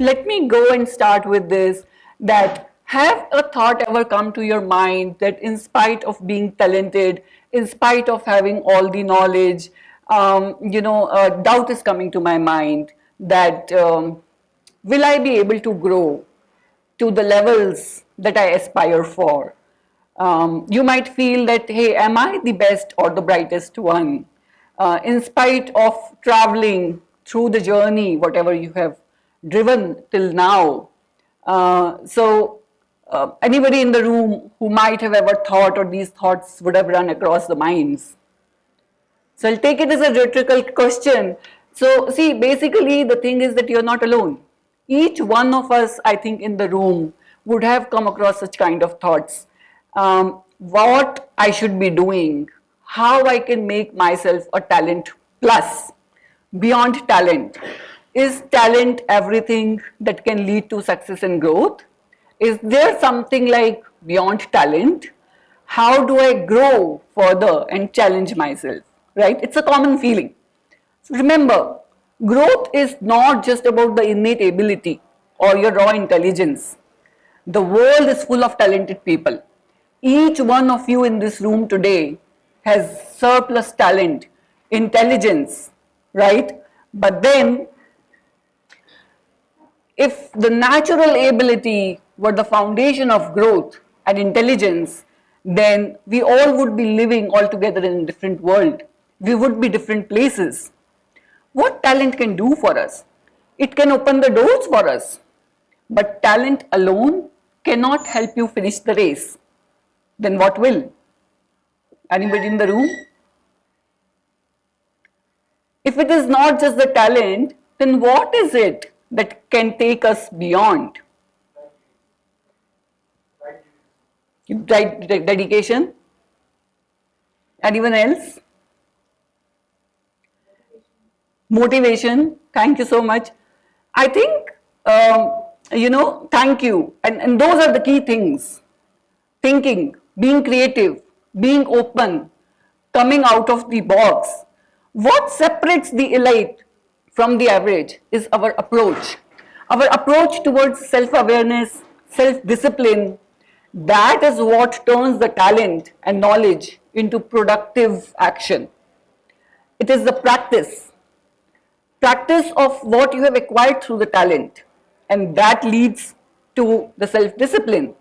let me go and start with this, that have a thought ever come to your mind that in spite of being talented, in spite of having all the knowledge, doubt is coming to my mind that will I be able to grow to the levels that I aspire for? You might feel that, hey, am I the best or the brightest one? In spite of traveling through the journey, whatever you have driven till now. Anybody in the room who might have ever thought, or these thoughts would have run across the minds? So I'll take it as a rhetorical question. So see, basically the thing is that you're not alone. Each one of us, I think, in the room would have come across such kind of thoughts. What I should be doing, how I can make myself a talent plus, beyond talent. Is talent everything that can lead to success and growth? Is there something like beyond talent? How do I grow further and challenge myself? Right? It's a common feeling. So remember, growth is not just about the innate ability or your raw intelligence. The world is full of talented people. Each one of you in this room today has surplus talent, intelligence, right? But then, if the natural ability were the foundation of growth and intelligence, then we all would be living altogether in a different world. We would be different places. What talent can do for us? It can open the doors for us. But talent alone cannot help you finish the race. Then what will? Anybody in the room? If it is not just the talent, then what is it that can take us beyond? Right, dedication? Anyone else? Motivation. Thank you so much. I think, thank you. And those are the key things. Thinking, being creative, being open, coming out of the box. What separates the elite from the average is our approach. Our approach towards self-awareness, self-discipline. That is what turns the talent and knowledge into productive action. It is the practice of what you have acquired through the talent, and that leads to the self-discipline,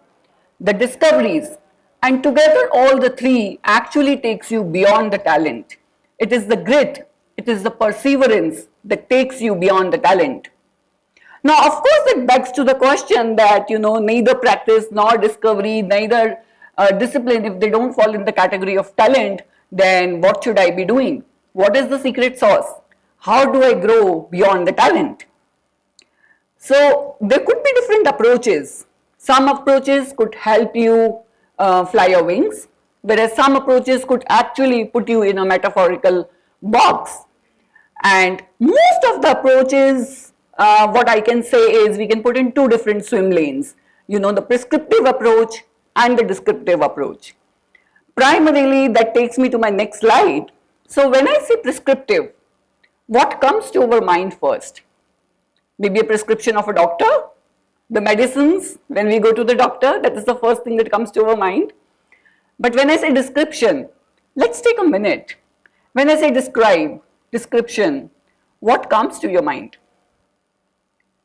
the discoveries, and together all the three actually takes you beyond the talent. It is the grit, it is the perseverance that takes you beyond the talent. Now, of course, it begs to the question that, neither practice nor discovery, neither discipline, if they don't fall in the category of talent, then what should I be doing? What is the secret sauce? How do I grow beyond the talent? So there could be different approaches. Some approaches could help you fly your wings, whereas some approaches could actually put you in a metaphorical box. And most of the approaches, what I can say is we can put in two different swim lanes, the prescriptive approach and the descriptive approach. Primarily, that takes me to my next slide. So when I say prescriptive, what comes to our mind first? Maybe a prescription of a doctor, the medicines, when we go to the doctor, that is the first thing that comes to our mind. But when I say description, let's take a minute. When I say description, what comes to your mind?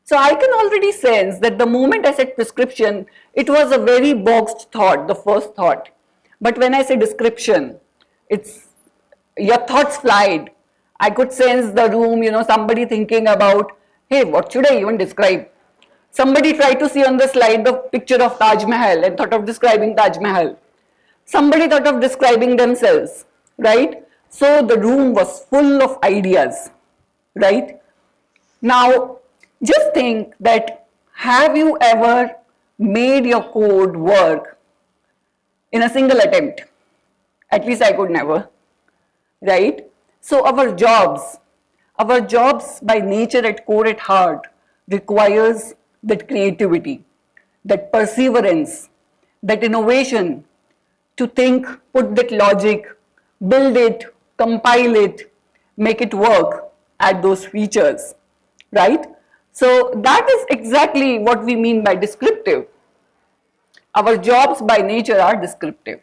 So I can already sense that the moment I said prescription, it was a very boxed thought, the first thought. But when I say description, it's your thoughts flied. I could sense the room, somebody thinking about, hey, what should I even describe? Somebody tried to see on the slide the picture of Taj Mahal and thought of describing Taj Mahal. Somebody thought of describing themselves, right? So the room was full of ideas, right? Now, just think that, have you ever made your code work in a single attempt? At least I could never, right? So our jobs by nature at core at heart requires that creativity, that perseverance, that innovation to think, put that logic, build it, compile it, make it work, add those features, right? So that is exactly what we mean by descriptive. Our jobs by nature are descriptive.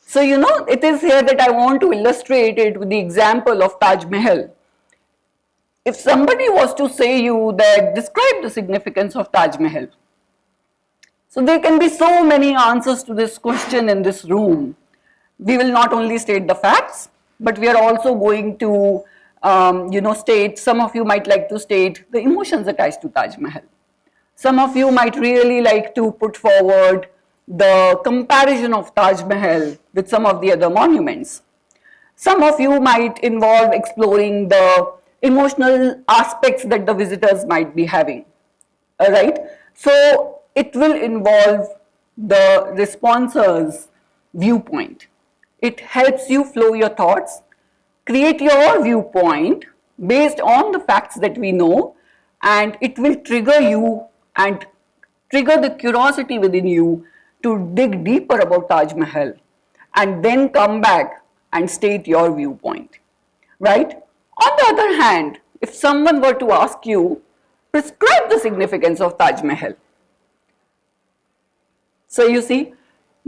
So, it is here that I want to illustrate it with the example of Taj Mahal. If somebody was to say you that describe the significance of Taj Mahal, so there can be so many answers to this question in this room. We will not only state the facts, but we are also going to, state, some of you might like to state the emotions attached to Taj Mahal. Some of you might really like to put forward the comparison of Taj Mahal with some of the other monuments. Some of you might involve exploring the emotional aspects that the visitors might be having. All right. So it will involve the responser's viewpoint. It helps you flow your thoughts, create your viewpoint based on the facts that we know, and it will trigger you and trigger the curiosity within you to dig deeper about Taj Mahal and then come back and state your viewpoint, right? On the other hand, if someone were to ask you, prescribe the significance of Taj Mahal. So you see,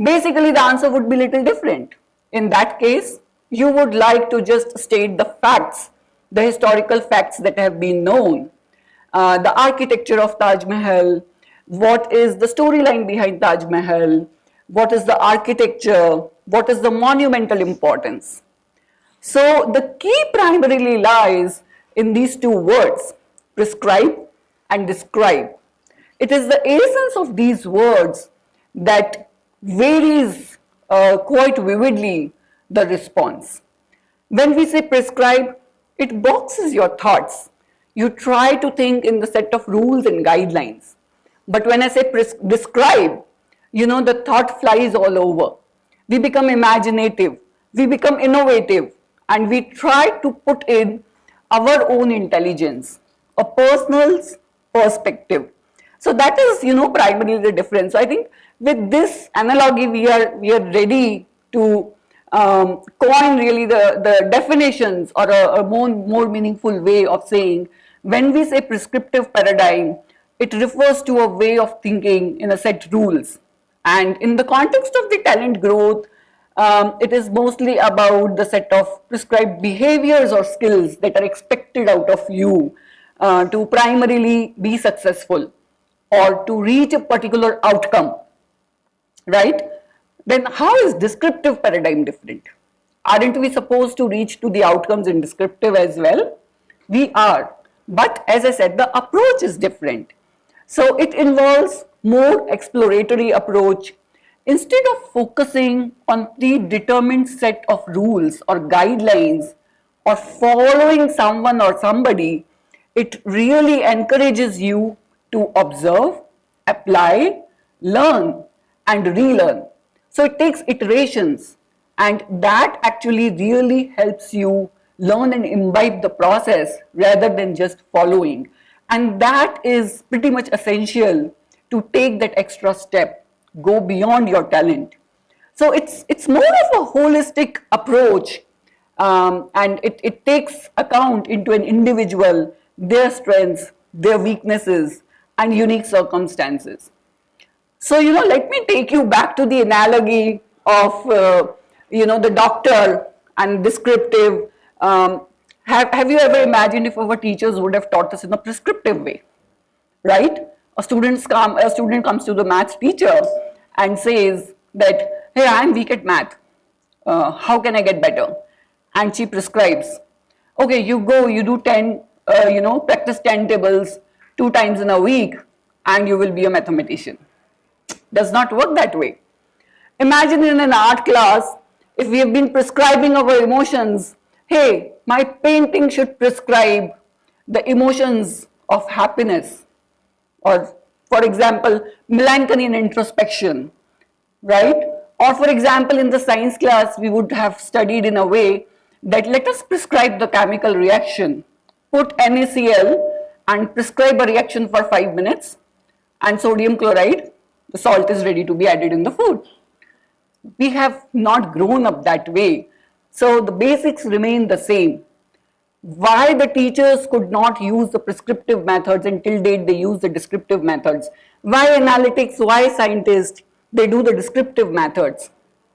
basically the answer would be little different. In that case, you would like to just state the facts, the historical facts that have been known, the architecture of Taj Mahal, what is the storyline behind Taj Mahal, what is the architecture, what is the monumental importance. So the key primarily lies in these two words, prescribe and describe. It is the essence of these words that varies quite vividly the response. When we say prescribe, it boxes your thoughts. You try to think in the set of rules and guidelines. But when I say describe, the thought flies all over. We become imaginative, we become innovative, and we try to put in our own intelligence, a personal's perspective. So that is, primarily the difference. So I think with this analogy, we are ready to coin really the definitions, or a more meaningful way of saying, when we say prescriptive paradigm, it refers to a way of thinking in a set rules. And in the context of the talent growth, it is mostly about the set of prescribed behaviors or skills that are expected out of you to primarily be successful or to reach a particular outcome, right? Then how is descriptive paradigm different? Aren't we supposed to reach to the outcomes in descriptive as well? We are, but as I said, the approach is different. So it involves more exploratory approach. Instead of focusing on predetermined set of rules or guidelines or following someone or somebody, it really encourages you to observe, apply, learn and relearn. So it takes iterations, and that actually really helps you learn and imbibe the process rather than just following. And that is pretty much essential to take that extra step, go beyond your talent. So it's more of a holistic approach, and it takes account into an individual, their strengths, their weaknesses and unique circumstances. So, let me take you back to the analogy of, the doctor and descriptive. Have you ever imagined if our teachers would have taught us in a prescriptive way, right? A student comes to the maths teacher and says that, hey, I am weak at math. How can I get better? And she prescribes, okay, you go, you do 10, practice 10 tables 2 times in a week and you will be a mathematician. Does not work that way. Imagine in an art class, if we have been prescribing our emotions, hey, my painting should prescribe the emotions of happiness, or for example, melancholy and introspection, right? Or for example, in the science class, we would have studied in a way that let us prescribe the chemical reaction, put NaCl and prescribe a reaction for 5 minutes, and sodium chloride, the salt is ready to be added in the food. We have not grown up that way. So the basics remain the same. why the teachers could not use the prescriptive methods, and till date they use the descriptive methods, why analytics, why scientists, they do the descriptive methods.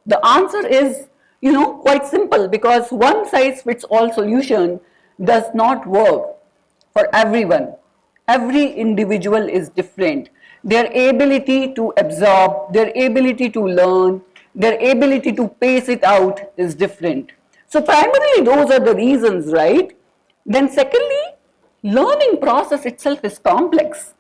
The answer is, quite simple, because one size fits all solution does not work for everyone. Every individual is different. Their ability to absorb, their ability to learn, their ability to pace it out is different. So primarily those are the reasons, right? Then secondly, learning process itself is complex.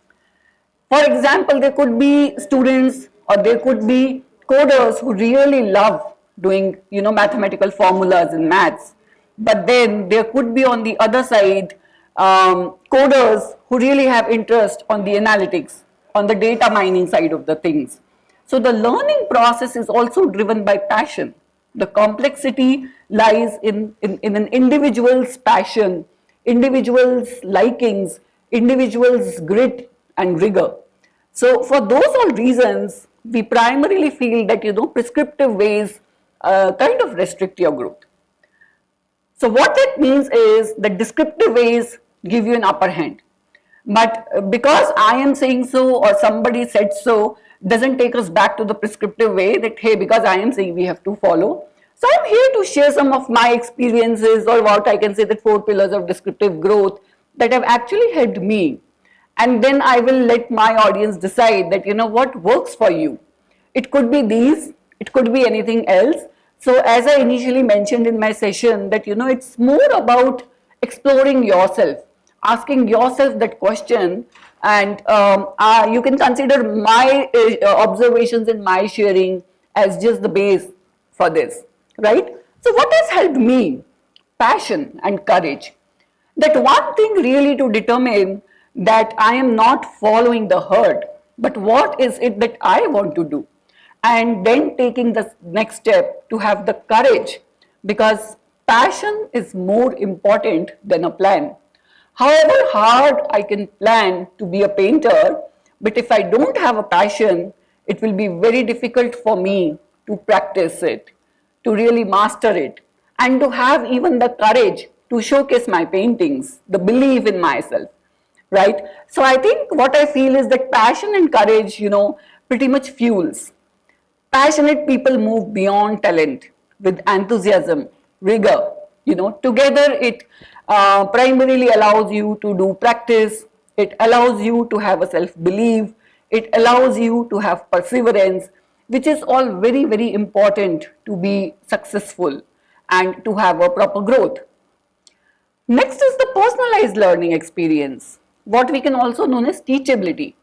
For example, there could be students or there could be coders who really love doing, mathematical formulas in maths. But then there could be on the other side coders who really have interest on the analytics, on the data mining side of the things. So the learning process is also driven by passion. The complexity lies in an individual's passion, individual's likings, individual's grit and rigor. So for those all reasons, we primarily feel that, prescriptive ways kind of restrict your growth. So what that means is that descriptive ways give you an upper hand. But because I am saying so or somebody said so, doesn't take us back to the prescriptive way that, hey, because I am saying we have to follow. So I'm here to share some of my experiences, or what I can say, that 4 pillars of descriptive growth that have actually helped me. And then I will let my audience decide that, what works for you. It could be these, it could be anything else. So as I initially mentioned in my session that, it's more about exploring yourself, asking yourself that question, and you can consider my observations and my sharing as just the base for this, right? So what has helped me? Passion and courage. That one thing really to determine that I am not following the herd, but what is it that I want to do? And then taking the next step to have the courage, because passion is more important than a plan. However hard I can plan to be a painter, but if I don't have a passion, it will be very difficult for me to practice it, to really master it, and to have even the courage to showcase my paintings, the belief in myself, right? So I think what I feel is that passion and courage, pretty much fuels. Passionate people move beyond talent with enthusiasm, rigor. Together it primarily allows you to do practice, it allows you to have a self-belief, it allows you to have perseverance, which is all very, very important to be successful and to have a proper growth. Next is the personalized learning experience, what we can also known as teachability.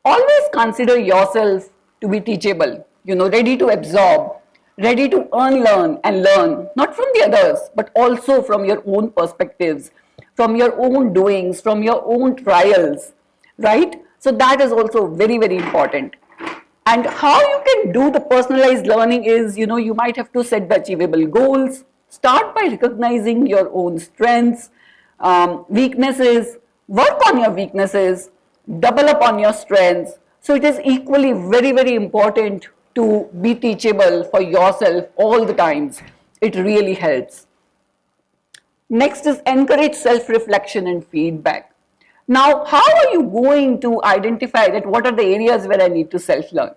Always consider yourself to be teachable, ready to absorb, ready to unlearn and learn, not from the others, but also from your own perspectives, from your own doings, from your own trials, right? So that is also very, very important. And how you can do the personalized learning is, you might have to set the achievable goals, start by recognizing your own strengths, weaknesses, work on your weaknesses, double up on your strengths. So it is equally very, very important to be teachable for yourself all the times. It really helps. Next is encourage self-reflection and feedback. Now, how are you going to identify that what are the areas where I need to self-learn,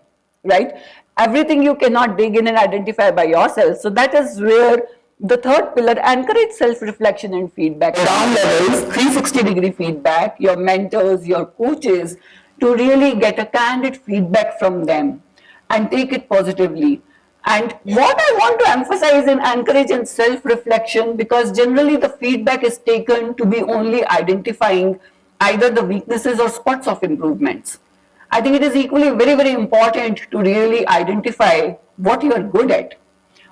right? Everything you cannot dig in and identify by yourself. So that is where the third pillar, encourage self-reflection and feedback. Down levels, 360-degree feedback, your mentors, your coaches, to really get a candid feedback from them and take it positively. And what I want to emphasize in encourage and self-reflection, because generally the feedback is taken to be only identifying either the weaknesses or spots of improvements. I think it is equally very, very important to really identify what you are good at,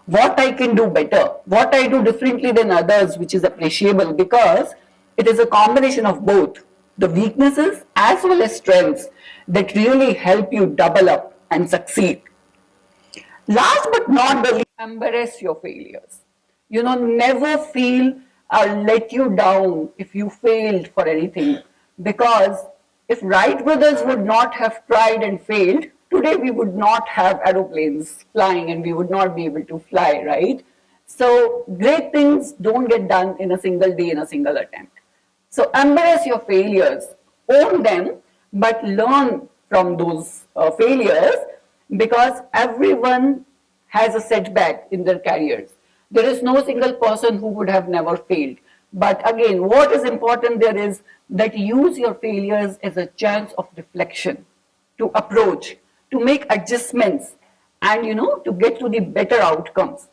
what I can do better, what I do differently than others, which is appreciable, because it is a combination of both the weaknesses as well as strengths that really help you double up and succeed. Last but not the least, embrace your failures. Never feel or let you down if you failed for anything. Because if Wright brothers would not have tried and failed, today we would not have aeroplanes flying and we would not be able to fly, right? So great things don't get done in a single day, in a single attempt. So embrace your failures, own them, but learn from those failures, because everyone has a setback in their careers. There is no single person who would have never failed. But again, what is important there is that use your failures as a chance of reflection, to approach, to make adjustments, and to get to the better outcomes.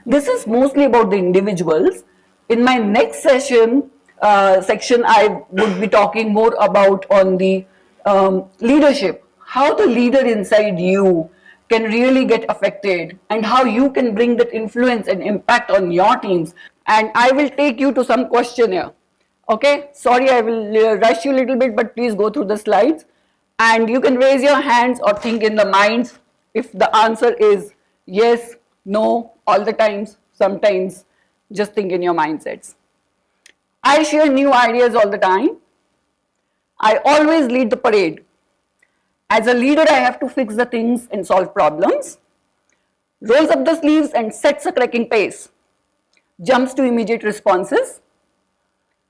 This is mostly about the individuals. In my next section, I would be talking more about on the leadership, how the leader inside you can really get affected, and how you can bring that influence and impact on your teams. And I will take you to some questionnaire. Okay, sorry, I will rush you a little bit, but please go through the slides. And you can raise your hands or think in the minds if the answer is yes, no, all the times, sometimes. Just think in your mindsets. I share new ideas all the time. I always lead the parade. As a leader, I have to fix the things and solve problems. Rolls up the sleeves and sets a cracking pace. Jumps to immediate responses.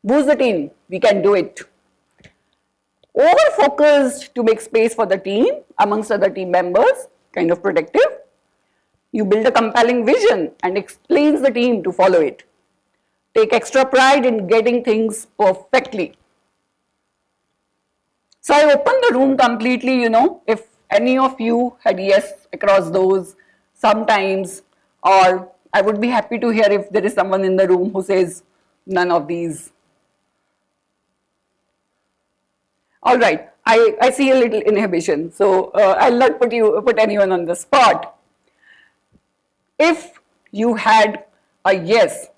Boost the team. We can do it. Over-focused to make space for the team amongst other team members, kind of protective. You build a compelling vision and explains the team to follow it. Take extra pride in getting things perfectly. So I opened the room completely, if any of you had yes across those sometimes, or I would be happy to hear if there is someone in the room who says none of these. All right, I see a little inhibition, so I'll not put anyone on the spot. If you had a yes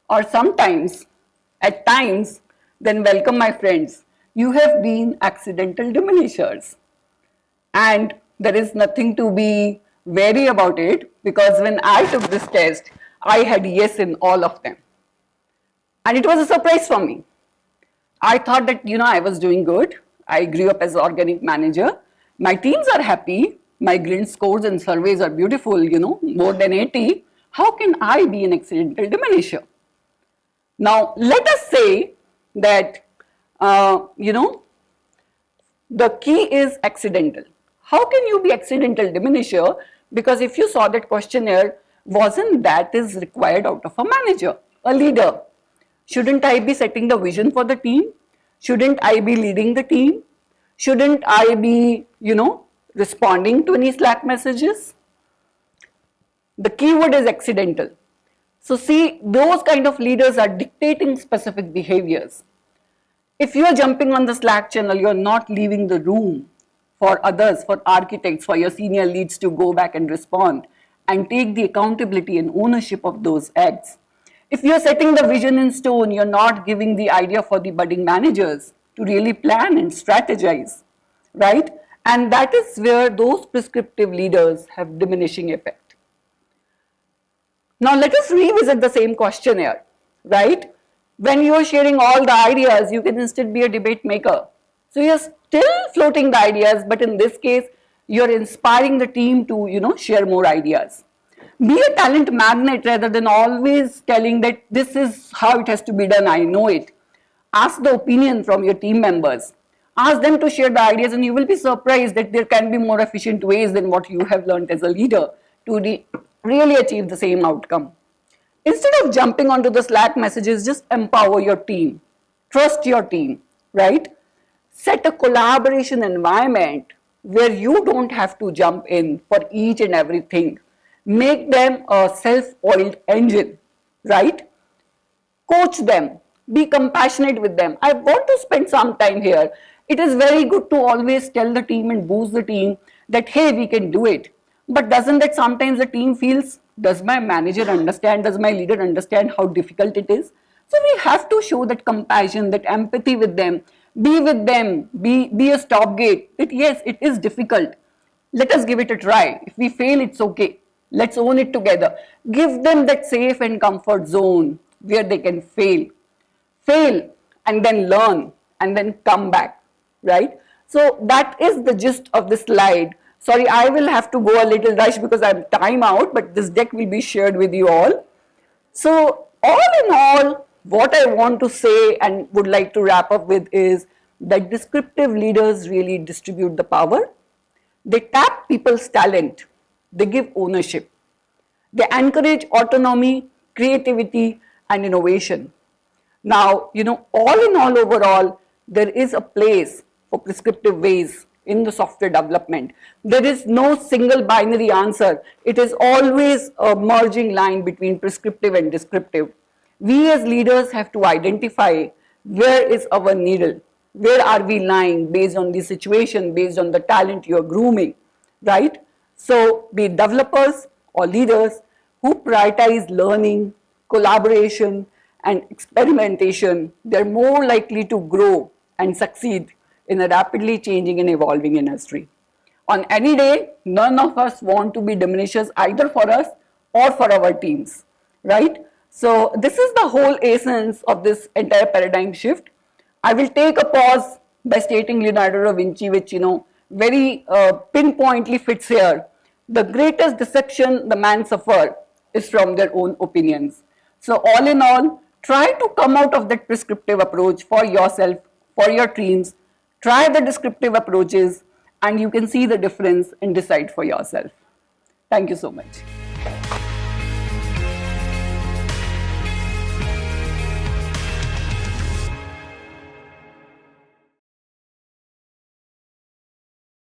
or sometimes, at times, then welcome my friends. You have been accidental diminishers. And there is nothing to be wary about it, because when I took this test, I had yes in all of them. And it was a surprise for me. I thought that, I was doing good. I grew up as an organic manager. My teams are happy. My grade scores and surveys are beautiful, more than 80. How can I be an accidental diminisher? Now, let us say that, the key is accidental. How can you be accidental diminisher? Because if you saw that questionnaire, wasn't that is required out of a manager, a leader? Shouldn't I be setting the vision for the team? Shouldn't I be leading the team? Shouldn't I be, responding to any Slack messages? The keyword is accidental. So see, those kind of leaders are dictating specific behaviors. If you are jumping on the Slack channel, you are not leaving the room for others, for architects, for your senior leads to go back and respond and take the accountability and ownership of those acts. If you are setting the vision in stone, you are not giving the idea for the budding managers to really plan and strategize, right? And that is where those prescriptive leaders have diminishing effect. Now let us revisit the same questionnaire, right? When you are sharing all the ideas, you can instead be a debate maker. So you are still floating the ideas, but in this case, you are inspiring the team to, share more ideas. Be a talent magnet rather than always telling that this is how it has to be done, I know it. Ask the opinion from your team members. Ask them to share the ideas, and you will be surprised that there can be more efficient ways than what you have learned as a leader to really achieve the same outcome. Instead of jumping onto the Slack messages, just empower your team. Trust your team, right? Set a collaboration environment where you don't have to jump in for each and everything. Make them a self-oiled engine, right? Coach them. Be compassionate with them. I want to spend some time here. It is very good to always tell the team and boost the team that, hey, we can do it. But doesn't that sometimes the team feels, does my manager understand, does my leader understand how difficult it is? So we have to show that compassion, that empathy with them, be a stopgate, that yes, it is difficult. Let us give it a try. If we fail, it's okay. Let's own it together. Give them that safe and comfort zone where they can fail and then learn and then come back, right? So that is the gist of this slide. Sorry, I will have to go a little rush because I'm time out, but this deck will be shared with you all. So, all in all, what I want to say and would like to wrap up with is that descriptive leaders really distribute the power. They tap people's talent, they give ownership, they encourage autonomy, creativity, and innovation. Now, all in all, overall, there is a place for prescriptive ways in the software development. There is no single binary answer. It is always a merging line between prescriptive and descriptive. We as leaders have to identify where is our needle, where are we lying based on the situation, based on the talent you're grooming, right? So, be it developers or leaders who prioritize learning, collaboration, and experimentation, they're more likely to grow and succeed in a rapidly changing and evolving industry. On any day, none of us want to be diminishers either for us or for our teams, right? So this is the whole essence of this entire paradigm shift. I will take a pause by stating Leonardo da Vinci, which very pinpointly fits here. The greatest deception the man suffered is from their own opinions. So all in all, try to come out of that prescriptive approach for yourself, for your teams. Try the descriptive approaches and you can see the difference and decide for yourself. Thank you so much.